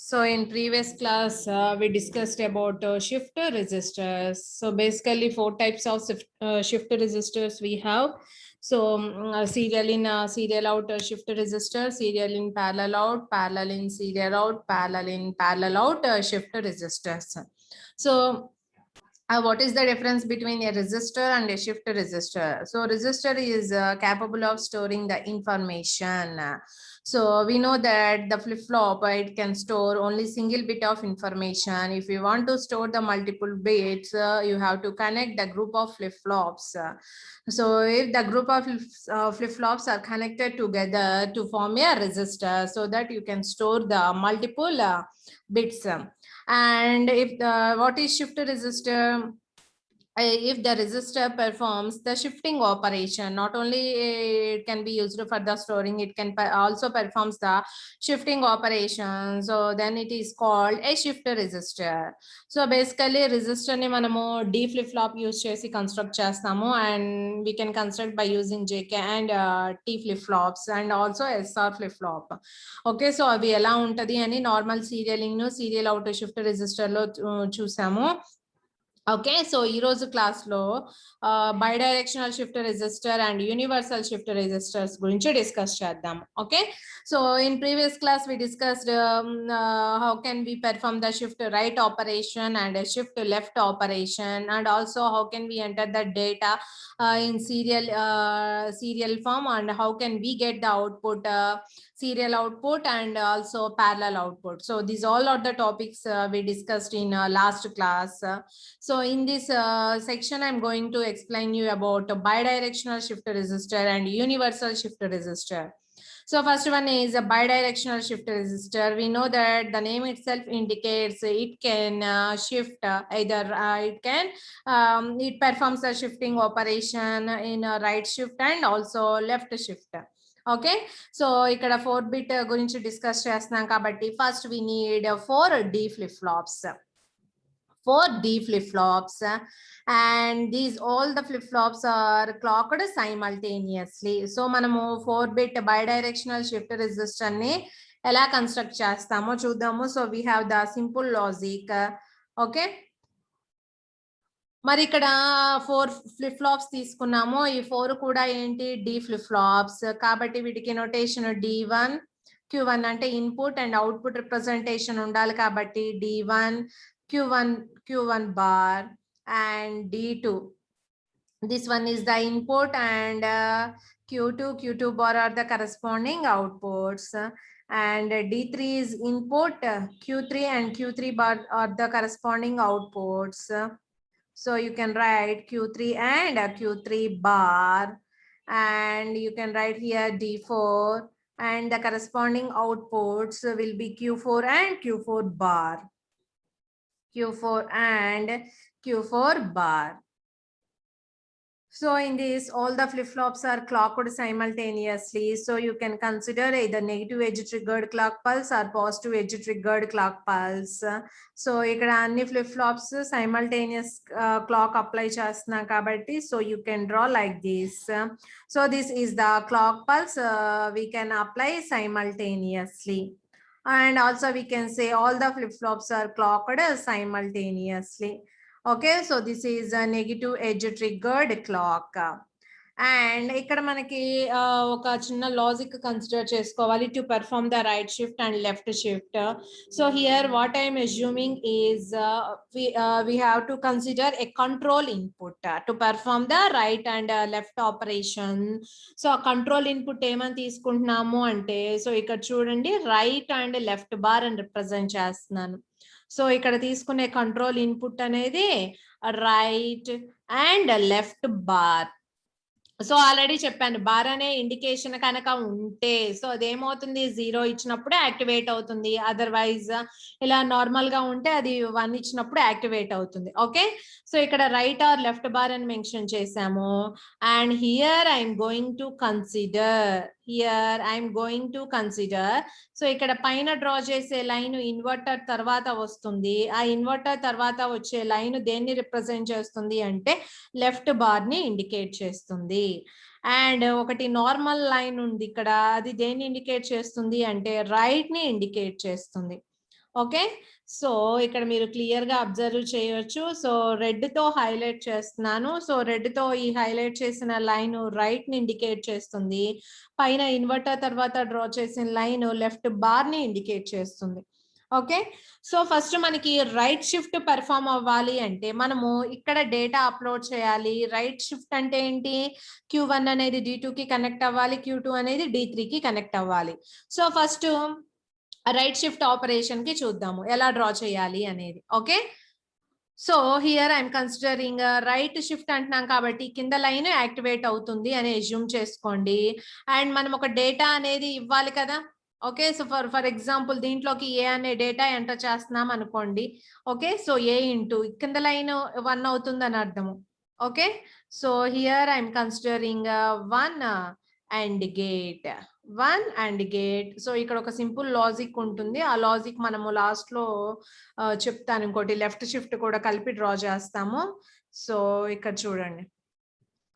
So in previous class, we discussed about shifter resistors. So basically 4 types of shifter resistors we have. So serial in serial out shifter resistor, serial in parallel in serial out, parallel in parallel out shifter resistors. So what is the difference between a resistor and a shifter resistor? So resistor is capable of storing the information. So we know that the flip-flop, it can store only single bit of information. If you want to store the multiple bits, you have to connect the group of flip-flops. So if the group of flip-flops are connected together to form a resistor, so that you can store the multiple bits. And if the what is shifter resistor? If the resistor performs the shifting operation, not only it can be used for the storing, it can also performs the shifting operation. So then it is called a shifter resistor. So basically resistor ni manamu D flip flop use chesi construct chestamu, and we can construct by using JK and T flip flops and also SR flip flop. Okay, so avi ela untadi ani normal serialing no serial out shifter resistor lo chusamu. Okay, so ఈరోజు class లో bidirectional shifter resistor and universal shifter resistors గురించి discuss చేద్దాం. Okay, so in previous class we discussed how can we perform the shift right operation and a shift left operation, and also how can we enter the data in serial form, and how can we get the output serial output and also parallel output. So these all are the topics we discussed in last class. So in this section, I'm going to explain you about a bidirectional shifter resistor and universal shifter resistor. So first one is a bidirectional shifter resistor. We know that the name itself indicates it can shift either it performs a shifting operation in a right shift and also left shift. Okay, so ikkada 4-bit gurinchi discuss chestunam kabatti first we need 4 D flip flops. 4 D flip flops, and these all the flip flops are clocked simultaneously. So manamu 4-bit bidirectional shifter resistor ni ela construct chestamo chuddamo. So we have the simple logic. Okay, మరి ఇక్కడ 4 flip flops తీసుకున్నాము. ఈ 4 కూడా ఏంటి D flip flops కాబట్టి వీటికి notation D1 Q1 అంటే input and output representation ఉండాలి కాబట్టి D1 Q1 bar and D2. This one is the input, and Q2 bar are the corresponding outputs, and D3 is input, Q3 and Q3 bar are the corresponding outputs. So you can write Q3 and Q3 bar, and you can write here D4, and the corresponding outputs will be Q4 and Q4 bar. Q4 and Q4 bar. So in this, all the flip-flops are clocked simultaneously. So you can consider either negative edge triggered clock pulse or positive edge triggered clock pulse. So ikkada anni flip-flops simultaneous clock apply chestunna kabatti, so you can draw like this. So this is the clock pulse we can apply simultaneously. And also we can say all the flip-flops are clocked simultaneously. Okay, so this is a negative edge triggered clock. And ikkada manaki oka chinna logic consider chesukovali to perform the right shift and left shift. So here what I am assuming is we have to consider a control input to perform the right and left operation. So a control input ఏమని తీసుకుంటున్నాము అంటే, so ఇక్కడ చూడండి right and left bar అని represent చేస్తున్నాను. So ఇక్కడ తీసుకునే control input అనేది right and left bar. So already చెప్పాను బార్ అనే ఇండికేషన్ కనుక ఉంటే సో అదేమవుతుంది 0 ఇచ్చినప్పుడే యాక్టివేట్ అవుతుంది, అదర్వైజ్ ఇలా నార్మల్ గా ఉంటే అది 1 ఇచ్చినప్పుడు యాక్టివేట్ అవుతుంది. ఓకే, సో ఇక్కడ రైట్ ఆర్ లెఫ్ట్ బార్ అని మెన్షన్ చేసాము. And here I'm going to consider so ఇక్కడ పైన డ్రా చేసే లైన్ ఇన్వర్టర్ తర్వాత వస్తుంది. ఆ ఇన్వర్టర్ తర్వాత వచ్చే లైన్ దేన్ని రిప్రజెంట్ చేస్తుంది అంటే లెఫ్ట్ బార్ ని ఇండికేట్ చేస్తుంది. అండ్ ఒకటి నార్మల్ లైన్ ఉంది ఇక్కడ, అది దేన్ని ఇండికేట్ చేస్తుంది అంటే రైట్ ని ఇండికేట్ చేస్తుంది. ఓకే, సో ఇక్కడ మీరు క్లియర్ గా అబ్జర్వ్ చేయొచ్చు. సో రెడ్ తో హైలైట్ చేస్తున్నాను. సో రెడ్ తో ఈ హైలైట్ చేసిన లైన్ రైట్ ని ఇండికేట్ చేస్తుంది. పైన ఇన్వర్టర్ తర్వాత డ్రా చేసిన లైన్ లెఫ్ట్ బార్ ని ఇండికేట్ చేస్తుంది. ఓకే, సో ఫస్ట్ మనకి రైట్ షిఫ్ట్ పెర్ఫామ్ అవ్వాలి అంటే మనము ఇక్కడ డేటా అప్లోడ్ చేయాలి. రైట్ షిఫ్ట్ అంటే ఏంటి? Q1 అనేది D2 కి కనెక్ట్ అవ్వాలి, Q2 అనేది D3 కి కనెక్ట్ అవ్వాలి. So first right shift operation కి చూద్దాము ఎలా డ్రా చేయాలి అనేది. Okay, so here I'm considering right shift అంటున్నాం కాబట్టి కింద లైన్ యాక్టివేట్ అవుతుంది అని అజ్యూమ్ చేసుకోండి. అండ్ మనం ఒక డేటా అనేది ఇవ్వాలి కదా. ఓకే, సో ఫర్ ఎగ్జాంపుల్ దీంట్లోకి ఏ అనే డేటా ఎంటర్ చేస్తున్నాం అనుకోండి. ఓకే, సో ఏ ఇంటూ కింద లైన్ 1 అవుతుంది అని అర్థము. Okay, so here I'm considering 1 and gate 1 and gate. So ఇక్కడ ఒక సింపుల్ లాజిక్ ఉంటుంది. ఆ లాజిక్ మనము లాస్ట్ లో చెప్తాను. ఇంకోటి లెఫ్ట్ షిఫ్ట్ కూడా కలిపి డ్రా చేస్తాము. సో ఇక్కడ చూడండి,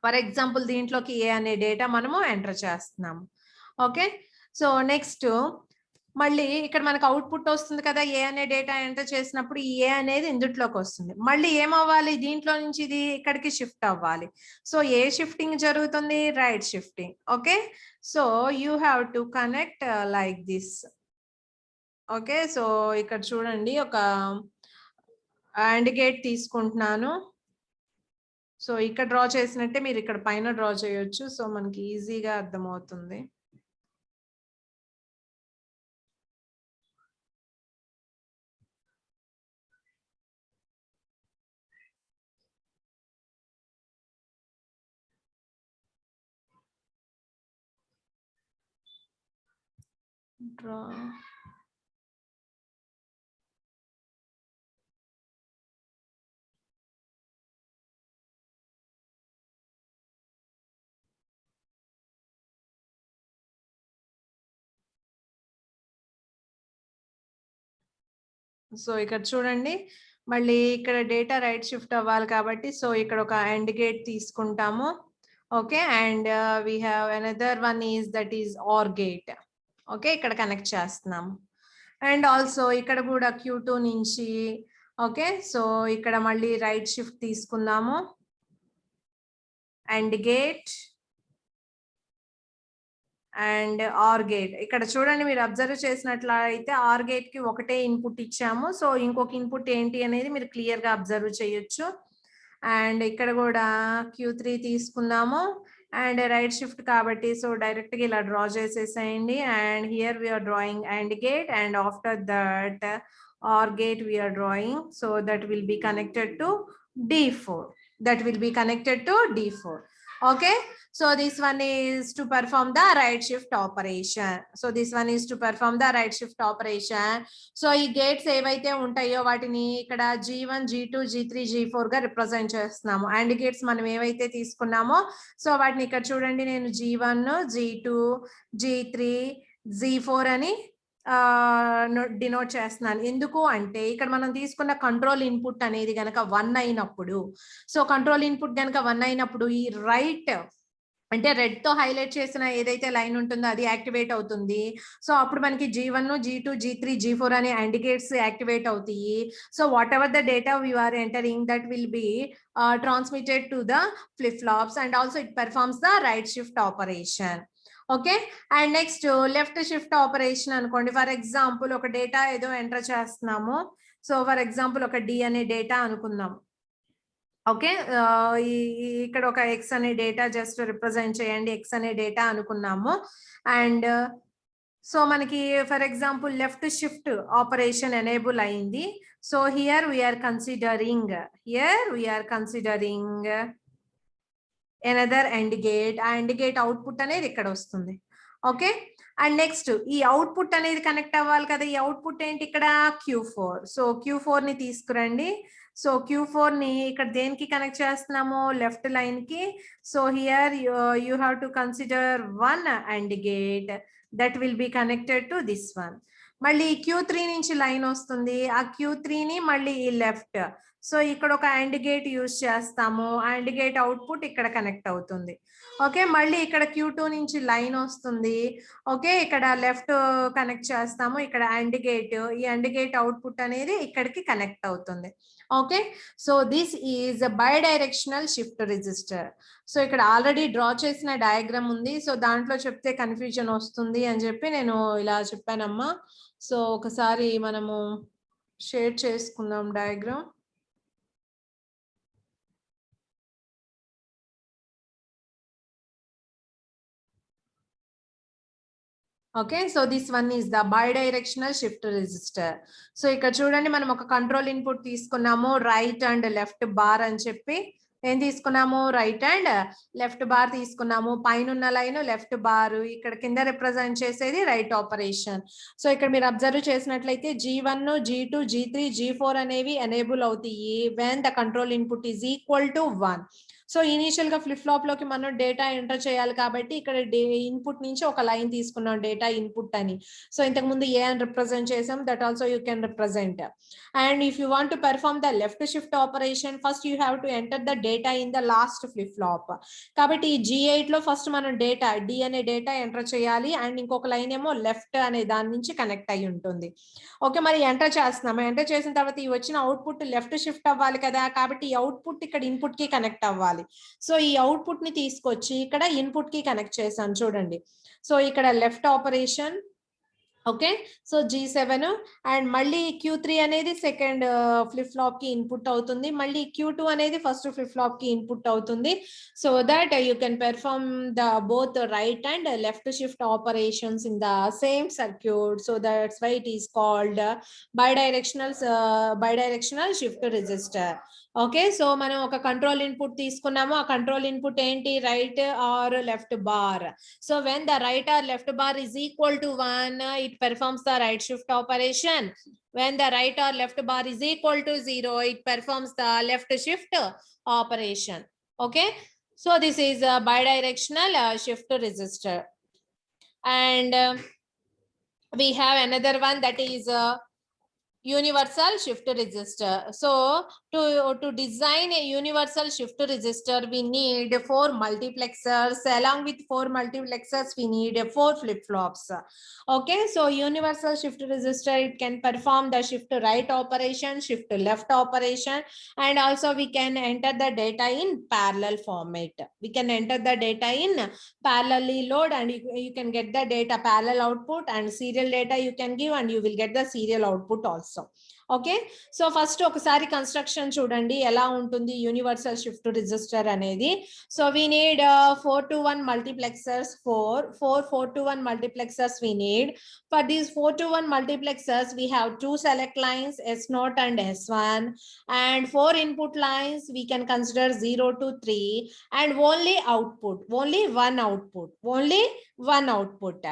ఫర్ ఎగ్జాంపుల్ దీంట్లోకి ఏ అనే డేటా మనము ఎంటర్ చేస్తున్నాము. ఓకే, సో నెక్స్ట్ మళ్ళీ ఇక్కడ మనకు అవుట్పుట్ వస్తుంది కదా. ఏ అనే డేటా ఎంటర్ చేసినప్పుడు ఈ ఏ అనేది ఇందుట్లోకి వస్తుంది. మళ్ళీ ఏమవ్వాలి? దీంట్లో నుంచి ఇది ఇక్కడికి షిఫ్ట్ అవ్వాలి. సో ఏ షిఫ్టింగ్ జరుగుతుంది? Right shifting. Okay, so you have to connect like this. Okay, so ఇక్కడ చూడండి ఒక అండ్ గేట్ తీసుకుంటున్నాను. సో ఇక్కడ డ్రా చేసినట్టే మీరు ఇక్కడ పైన డ్రా చేయొచ్చు. సో మనకి ఈజీగా అర్థమవుతుంది. డ్రా సో ఇక్కడ చూడండి, మళ్ళీ ఇక్కడ డేటా రైట్ షిఫ్ట్ అవ్వాలి కాబట్టి సో ఇక్కడ ఒక అండ్ గేట్ తీసుకుంటాము. Okay, and we have another one is that is or gate. Okay, ఇక్కడ కనెక్ట్ చేస్తున్నాము. అండ్ ఆల్సో ఇక్కడ కూడా Q2 నుంచి ఓకే, సో ఇక్కడ మళ్ళీ రైట్ షిఫ్ట్ తీసుకుందాము. And gate and or gate. ఇక్కడ చూడండి, మీరు అబ్జర్వ్ చేసినట్లయితే ఆర్ గేట్ కి ఒకటే ఇన్పుట్ ఇచ్చాము. సో ఇంకొక ఇన్పుట్ ఏంటి అనేది మీరు క్లియర్ గా అబ్జర్వ్ చేయొచ్చు. అండ్ ఇక్కడ కూడా Q3 తీసుకుందాము. అండ్ రైట్ షిఫ్ట్ కాబట్టి సో డైరెక్ట్ గా ఇలా డ్రా చేసేసేయండి. And here we are drawing and gate and after that or gate we are drawing. So that will be connected to D4. That will be connected to D4. Okay, so this one is to perform the right shift operation. So this one is to perform the right shift operation. So ఈ gates ఏవైతే ఉంటాయో వాటిని ఇక్కడ G1, G2, G3, G4 గా represent చేస్తున్నాము. And gates మనం ఏవైతే తీసుకున్నామో సో వాటిని ఇక్కడ చూడండి, నేను G1, G2, G3, G4 అని డినోట్ చేస్తున్నాను. ఎందుకు అంటే ఇక్కడ మనం తీసుకున్న కంట్రోల్ ఇన్పుట్ అనేది గనక 1 అయినప్పుడు, సో కంట్రోల్ ఇన్పుట్ గనక 1 అయినప్పుడు ఈ రైట్ అంటే రెడ్ తో హైలైట్ చేసిన ఏదైతే లైన్ ఉంటుందో అది యాక్టివేట్ అవుతుంది. సో అప్పుడు మనకి G1, G2, G3, G4 అనే అండ్ గేట్స్ యాక్టివేట్ అవుతాయి. So whatever the data you are entering that will be transmitted to the flip flops and also it performs the right shift operation. Okay, and next left shift operation అనుకోండి. For example ఒక data ఏదో enter చేస్తున్నాము. So for example ఒక D అనే data అనుకుందాం. Okay, ఇక్కడ ఒక X అనే డేటా జస్ట్ రిప్రజెంట్ చేయండి. X అనే డేటా అనుకున్నాము. అండ్ సో మనకి for example left shift operation enable అయింది. So here we are considering another and gate. ఆ అండ్ గేట్ అవుట్పుట్ అనేది ఇక్కడ వస్తుంది. ఓకే, అండ్ నెక్స్ట్ ఈ అవుట్పుట్ అనేది కనెక్ట్ అవ్వాలి కదా. ఈ అవుట్పుట్ ఏంటి? ఇక్కడ Q4. సో Q4 ని తీసుకురండి. సో Q4 ని ఇక్కడ దేనికి కనెక్ట్ చేస్తున్నాము? లెఫ్ట్ లైన్ కి. So here you have to consider 1 and gate that will be connected to this one. మళ్ళీ Q3 నుంచి లైన్ వస్తుంది, ఆ Q3ని మళ్ళీ ఈ లెఫ్ట్. సో ఇక్కడ ఒక AND గేట్ యూజ్ చేస్తాము, AND గేట్ అవుట్పుట్ ఇక్కడ కనెక్ట్ అవుతుంది. ఓకే, మళ్ళీ ఇక్కడ Q2 నుంచి లైన్ వస్తుంది. ఓకే, ఇక్కడ లెఫ్ట్ కనెక్ట్ చేస్తాము, ఇక్కడ AND గేట్, ఈ AND గేట్ అవుట్పుట్ అనేది ఇక్కడికి కనెక్ట్ అవుతుంది. Okay, so this is by directional shift register. So ఇక్కడ ఆల్రెడీ డ్రా చేసిన డయాగ్రామ్ ఉంది, సో దాంట్లో చెప్తే కన్ఫ్యూజన్ వస్తుంది అని చెప్పి నేను ఇలా చెప్పానమ్మా. సో ఒకసారి మనము షేర్ చేసుకుందాం diagram. Okay, so this one is the bidirectional shift register. So ఇక్కడ చూడండి, మనం ఒక కంట్రోల్ ఇన్పుట్ తీసుకున్నాము, రైట్ అండ్ లెఫ్ట్ బార్ అని చెప్పి. ఏం తీసుకున్నాము? రైట్ అండ్ లెఫ్ట్ బార్ తీసుకున్నాము. పైన ఉన్న లైన్ లెఫ్ట్ బార్, ఇక్కడ కింద రిప్రజెంట్ చేసేది రైట్ ఆపరేషన్. సో ఇక్కడ మీరు అబ్జర్వ్ చేసినట్లయితే G1, G2, G3, G4 అనేవి ఎనేబుల్ అవుతాయి when the control input is equal to 1. So initial గా ఫ్లిప్ ఫ్లాప్ లోకి మనం డేటా ఎంటర్ చేయాలి కాబట్టి ఇక్కడ ఇన్పుట్ నుంచి ఒక లైన్ తీసుకున్నాం డేటా ఇన్పుట్ అని. సో ఇంతకు ముందు ఏ అని రిప్రజెంట్ చేసాం, that also you can represent. And if you want to perform the left shift operation, first you have to enter the data in the last flip flop. కాబట్టి ఈ G8 లో first మనం data D అనే data enter చేయాలి, and ఇంకొక line ఏమో left అనే దాని నుంచి కనెక్ట్ అయి ఉంటుంది. ఓకే, మరి ఎంటర్ చేస్తున్నాము. ఎంటర్ చేసిన తర్వాత ఈ వచ్చిన అవుట్పుట్ లెఫ్ట్ షిఫ్ట్ అవ్వాలి కదా, కాబట్టి ఈ అవుట్పుట్ ఇక్కడ ఇన్పుట్ కి కనెక్ట్ అవ్వాలి. సో ఈ అవుట్పుట్ ని తీసుకొచ్చి ఇక్కడ ఇన్పుట్ కి కనెక్ట్ చేశాను చూడండి. సో ఇక్కడ left operation. Okay, so G7 and మళ్ళీ Q3 అనేది సెకండ్ ఫ్లిప్ ఫ్లాప్ కి ఇన్పుట్ అవుతుంది, మళ్ళీ Q2 అనేది ఫస్ట్ ఫ్లిప్ ఫ్లాప్ కి ఇన్పుట్ అవుతుంది. So that you can perform the both right and left shift operations in the same circuit. So that's why it is called bidirectional shift register. Okay, so మనం ఒక control input తీసుకున్నాము, ఆ control input ఏంటి? Right or left bar. So when the right or left bar is equal to 1, it performs the right shift operation. When the right or left bar is equal to 0, it performs the left shift operation. Okay, so this is a bidirectional shift register. And we have another one, that is universal shift register. So to design a universal shift register, we need 4 multiplexers. Along with 4 multiplexers, we need 4 flip flops. Okay, so universal shift register, it can perform the shift right operation, shift left operation, and also we can enter the data in parallel format. We can enter the data in parallelly load, and you can get the data parallel output, and serial data you can give, and you will get the serial output also. Okay, so first ఒకసారి construction చూడండి ఎలా ఉంటుంది universal shift register అనేది. So we need 4 to 1 multiplexers, 4 to 1 multiplexers we need. For these 4 to 1 multiplexers, we have 2 select lines, S0 and S1, and 4 input lines. We can consider 0 to 3, and only one output.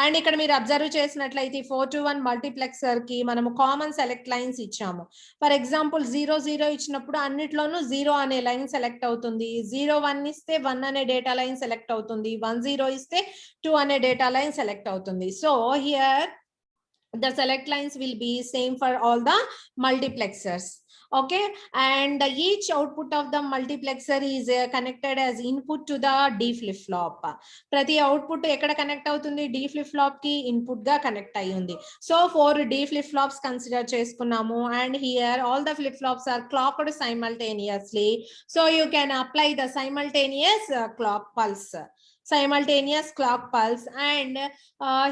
And ఇక్కడ మీరు observe చేసినట్లయితే 4 to 1 multiplexer కి మనము common select lines ఇచ్చాము. For example 0 ఇచ్చినప్పుడు అన్నిట్లోనూ 0 అనే line select అవుతుంది, 0 1 ఇస్తే 1 అనే డేటా లైన్ సెలెక్ట్ అవుతుంది, 1 0 ఇస్తే 2 అనే డేటా లైన్ సెలెక్ట్ అవుతుంది. So here the select lines will be same for all the multiplexers. Okay, and each output of the multiplexer is connected as input to the D flip flop. Prati output ekkada connect avutundi? D flip flop ki input ga connect ayyundi. So 4 D flip flops consider cheskunnamu, and here all the flip flops are clocked simultaneously. So you can apply the simultaneous clock pulse. Simultaneous clock pulse, and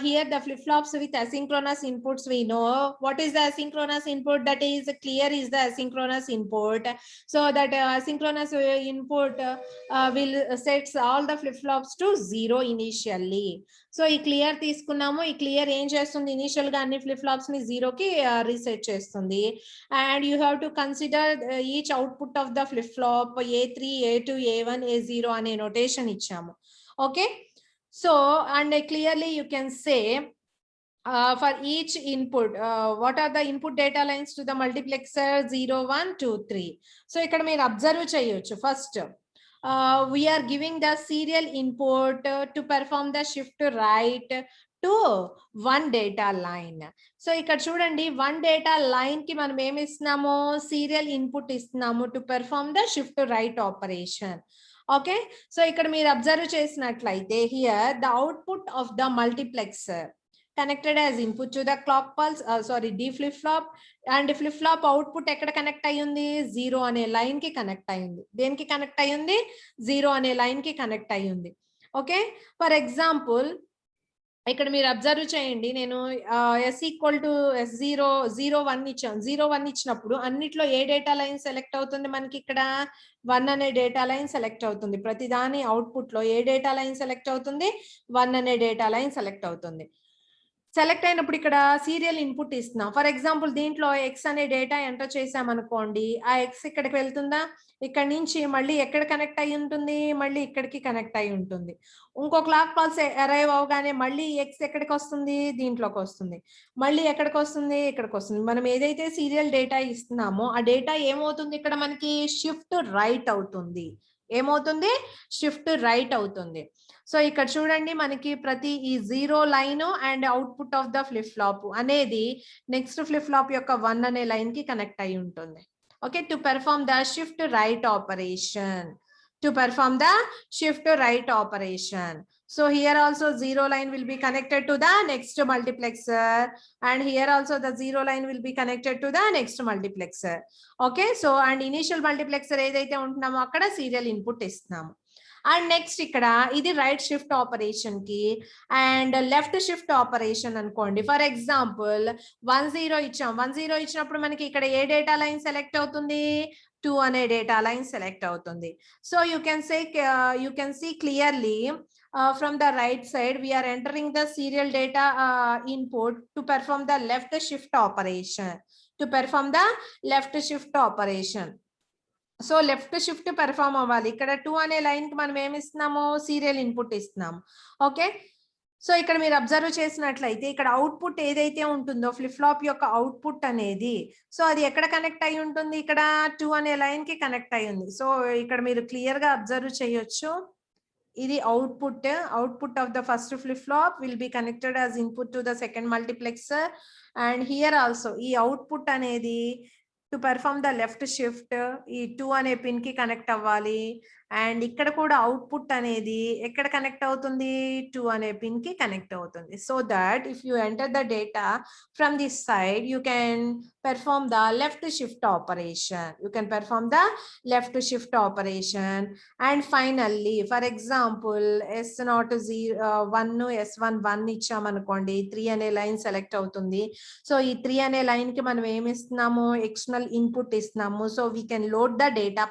here the flip flops with asynchronous inputs, we know what is the asynchronous input. That is clear is the asynchronous input. So that asynchronous input will sets all the flip flops to 0 initially. So ఈ clear తీసుకున్నాము, ఈ clear ఏం చేస్తుంది? Initial గా అన్ని flip flops ని 0 కి reset చేస్తుంది. And you have to consider each output of the flip flop A3, A2, A1, A0 అనే నోటేషన్ ఇచ్చాము. Okay, so and clearly you can say for each input what are the input data lines to the multiplexer? 0 1 2 3. So ikkada meer observe cheyochu. First we are giving the serial input to perform the shift right to 1 data line. So ఇక్కడ చూడండి 1 data line కి మనం ఏమి ఇస్తున్నాము, serial input ఇస్తున్నాము to perform the shift right operation. Okay, so ఇక్కడ మీరు observe చేసినట్లయితే here the output of the multiplexer connected as input to the clock pulse, D flip flop, and flip flop output ekkada connect ayyundi, 0 ane line ki connect ayyundi. Deniki connect ayyundi, 0 ane line ki connect ayyundi. Okay, for example ఇక్కడ మీరు observe చేయండి, నేను s equal to s0 0 1 ఇచ్చాను. 0 1 ఇచ్చినప్పుడు అన్నిట్లో ఏ data line select అవుతుంది, మనకి ఇక్కడ 1 అనే డేటా లైన్ సెలెక్ట్ అవుతుంది. ప్రతి దాని అవుట్పుట్ లో ఏ డేటా లైన్ సెలెక్ట్ అవుతుంది, 1 అనే డేటా లైన్ సెలెక్ట్ అవుతుంది. సెలెక్ట్ అయినప్పుడు ఇక్కడ సీరియల్ ఇన్పుట్ ఇస్తున్నాం. ఫర్ ఎగ్జాంపుల్ దీంట్లో ఎక్స్ అనే డేటా ఎంటర్ చేసామనుకోండి, ఆ ఎక్స్ ఇక్కడికి వెళ్తుందా, ఇక్కడ నుంచి మళ్ళీ ఎక్కడ కనెక్ట్ అయి ఉంటుంది, మళ్ళీ ఇక్కడికి కనెక్ట్ అయి ఉంటుంది. ఇంకో క్లాక్ పల్స్ అరైవ్ అవగానే మళ్ళీ ఎక్స్ ఎక్కడికి వస్తుంది, దీంట్లోకి వస్తుంది. మళ్ళీ ఎక్కడికి వస్తుంది, ఇక్కడికి వస్తుంది. మనం ఏదైతే సీరియల్ డేటా ఇస్తున్నామో ఆ డేటా ఏమవుతుంది, ఇక్కడ మనకి షిఫ్ట్ రైట్ అవుతుంది. ఏమవుతుంది, షిఫ్ట్ రైట్ అవుతుంది. సో ఇక్కడ చూడండి, మనకి ప్రతి ఈ 0 line and output of the flip flop అనేది నెక్స్ట్ ఫ్లిప్ ఫ్లాప్ యొక్క 1 అనే లైన్ కి కనెక్ట్ అయి ఉంటుంది. Okay, to perform the shift right operation, to perform the shift right operation. So here also 0 line will be connected to the next multiplexer, and here also the 0 line will be connected to the next multiplexer. Okay, so and initial multiplexer ఏదైతే ఉంటున్నామో అక్కడ serial input ఇస్తున్నాము. And next ఇక్కడ ఇది right shift operation కి, and left shift operation అనుకోండి. For example 10 ఇచ్చాం. 10 ఇచ్చినప్పుడు మనకి ఇక్కడ ఏ డేటా లైన్ సెలెక్ట్ అవుతుంది, 2 అనే డేటా లైన్ సెలెక్ట్ అవుతుంది. So you can see clearly from the right side we are entering the serial data input to perform the left shift operation, so left shift perform అవ్వాలి. ఇక్కడ 2 అనే line కి మనం ఏమి ఇస్తున్నాము, సీరియల్ ఇన్పుట్ ఇస్తున్నాము. Okay, so ఇక్కడ మీరు అబ్జర్వ్ చేసినట్లయితే ఇక్కడ అవుట్పుట్ ఏదైతే ఉంటుందో ఫ్లిప్ ఫ్లాప్ యొక్క అవుట్పుట్ అనేది, సో అది ఎక్కడ కనెక్ట్ అయి ఉంటుంది, ఇక్కడ 2 అనే లైన్ కి కనెక్ట్ అయి ఉంది. సో ఇక్కడ మీరు క్లియర్ గా అబ్జర్వ్ చేయొచ్చు, ఇది output of the first flip flop will be connected as input to the second multiplexer, and here also ఈ అవుట్పుట్ అనేది to perform the left shift ఈ 2 అనే పిన్ కి కనెక్ట్ అవ్వాలి. అండ్ ఇక్కడ కూడా అవుట్పుట్ అనేది ఎక్కడ కనెక్ట్ అవుతుంది, 2 అనే పిన్ కి కనెక్ట్ అవుతుంది. So that if you enter the data from this side you can perform the left shift operation. And finally, for example, S1 ఇచ్చామనుకోండి, 3 అనే లైన్ సెలెక్ట్ అవుతుంది. సో ఈ 3 అనే లైన్ కి మనం ఏమి ఇస్తున్నాము, ఎక్స్టర్నల్ ఇన్పుట్ ఇస్తున్నాము. So we can load the data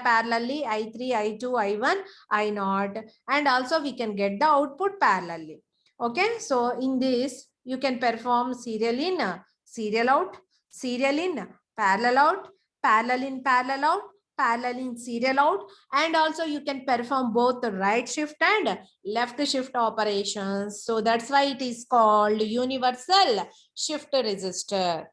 parallelly. I3, I2, I1, I0, and also we can get the output parallelly. Okay, so in this you can perform serial in, serial out, serial in, parallel out, parallel in, parallel out, parallel in, serial out, and also you can perform both the right shift and left shift operations. So that's why it is called universal shift register.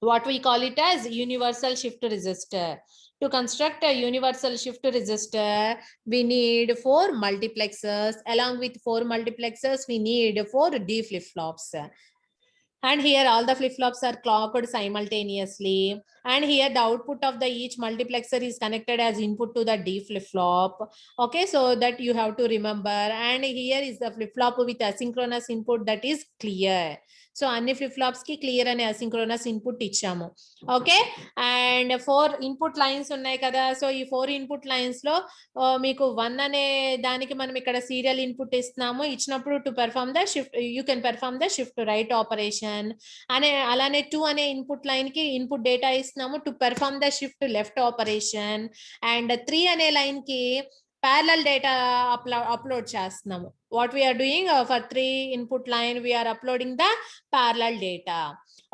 What we call it as universal shift register. To construct a universal shift register, we need 4 multiplexers. Along with 4 multiplexers, we need 4 D flip-flops. And here all the flip-flops are clocked simultaneously. And here the output of the each multiplexer is connected as input to the D flip-flop. Okay, so that you have to remember. And here is the flip-flop with asynchronous input, that is clear. So అన్ని flip flops కి clear అనే asynchronous input ఇచ్చాము. Okay, and 4 input lines ఉన్నాయి కదా. So ఈ 4 input lines లో మీకు 1 అనే దానికి మనం ఇక్కడ సీరియల్ ఇన్పుట్ ఇస్తున్నాము. ఇచ్చినప్పుడు to perform the shift, you can perform the shift right operation అనే, అలానే 2 అనే ఇన్పుట్ లైన్ కి ఇన్పుట్ డేటా ఇస్తున్నాము to perform the shift left operation. And 3 అనే లైన్ కి parallel data upload చేస్తున్నాము. What we are doing for 3 input line, we are uploading the parallel data.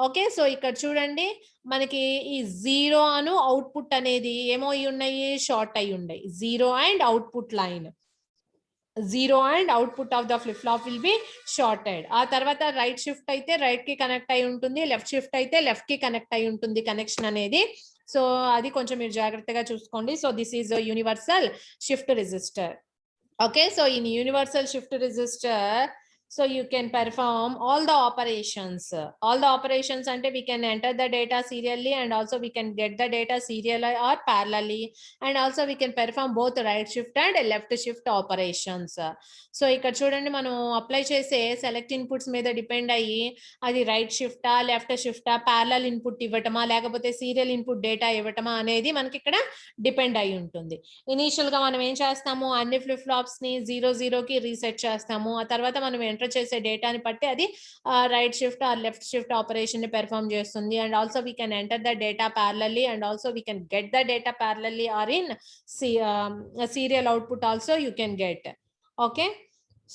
Okay, so ఇక్కడ చూడండి మనకి ఈ 0 అను అవుట్పుట్ అనేది ఏమో ఉన్నాయి, షార్ట్ అయి ఉన్నాయి. 0 and output line, 0 and output of the flip flop will be shorted. ఆ తర్వాత రైట్ షిఫ్ట్ అయితే రైట్ కి కనెక్ట్ అయి ఉంటుంది, లెఫ్ట్ షిఫ్ట్ అయితే లెఫ్ట్ కి కనెక్ట్ అయి ఉంటుంది కనెక్షన్ అనేది. సో అది కొంచెం మీరు జాగ్రత్తగా చూసుకోండి. So this is universal shift register. Okay, so in universal shift resistor, so you can perform all the operations. All the operations ante we can enter the data serially, and also we can get the data serially or parallelly, and also we can perform both right shift and left shift operations. So ఇక్కడ చూడండి మనం apply చేసే select inputs మీద depend అయ్యి అది right షిఫ్టా left షిఫ్టా parallel input ఇవ్వటమా లేకపోతే serial input data ఇవ్వటమా అనేది మనకి ఇక్కడ డిపెండ్ అయి ఉంటుంది. ఇనీషియల్ గా మనం ఏం చేస్తాము, అన్ని ఫ్లిప్ ఫ్లాప్స్ ని 0 కి రీసెట్ చేస్తాము. ఆ తర్వాత మనం ఎంటర్ చేసే డేటాని బట్టి అది right shift or left shift operation ని పెర్ఫార్మ్ చేస్తుంది. And also we can enter the data parallelly, and also we can get the data parallelly or in serial output also you can get. Okay,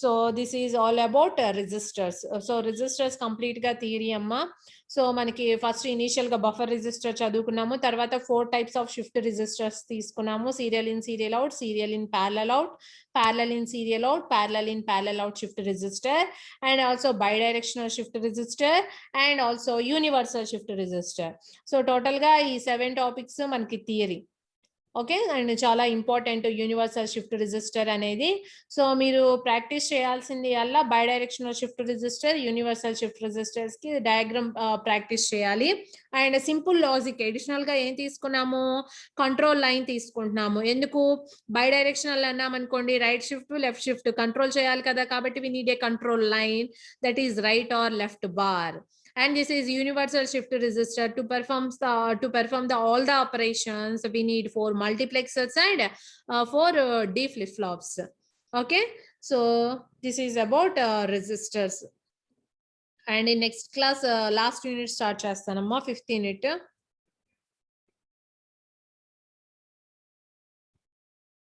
so this is all about resistors. So resistors complete గా theory అమ్మా. So మనకి first initial గా buffer register చదువుకున్నాము, తర్వాత 4 types of shift registers తీసుకున్నాము, serial in serial out, serial in parallel out, parallel in serial out, parallel in parallel out shift resistor, and also bidirectional shift resistor, and also universal shift resistor. So total గా ఈ 7 topics మనకి theory. Okay, and చాలా important universal shift resistor అనేది. So మీరు practice చేయాల్సింది అలా bidirectional shift resistor, universal shift resistors కి diagram practice చేయాలి. అండ్ సింపుల్ లాజిక్ అడిషనల్ గా ఏం తీసుకున్నాము, కంట్రోల్ లైన్ తీసుకుంటున్నాము. ఎందుకు, బైడైరెక్షనల్ అన్నాం అనుకోండి, right shift left shift control చేయాలి కదా, కాబట్టి we need a control line that is right or left bar. And this is universal shift resistor. To perform all the operations we need 4 multiplexers and 4 D flip flops. Okay, so this is about resistors. And in next class last unit start chestanamma 5th unit.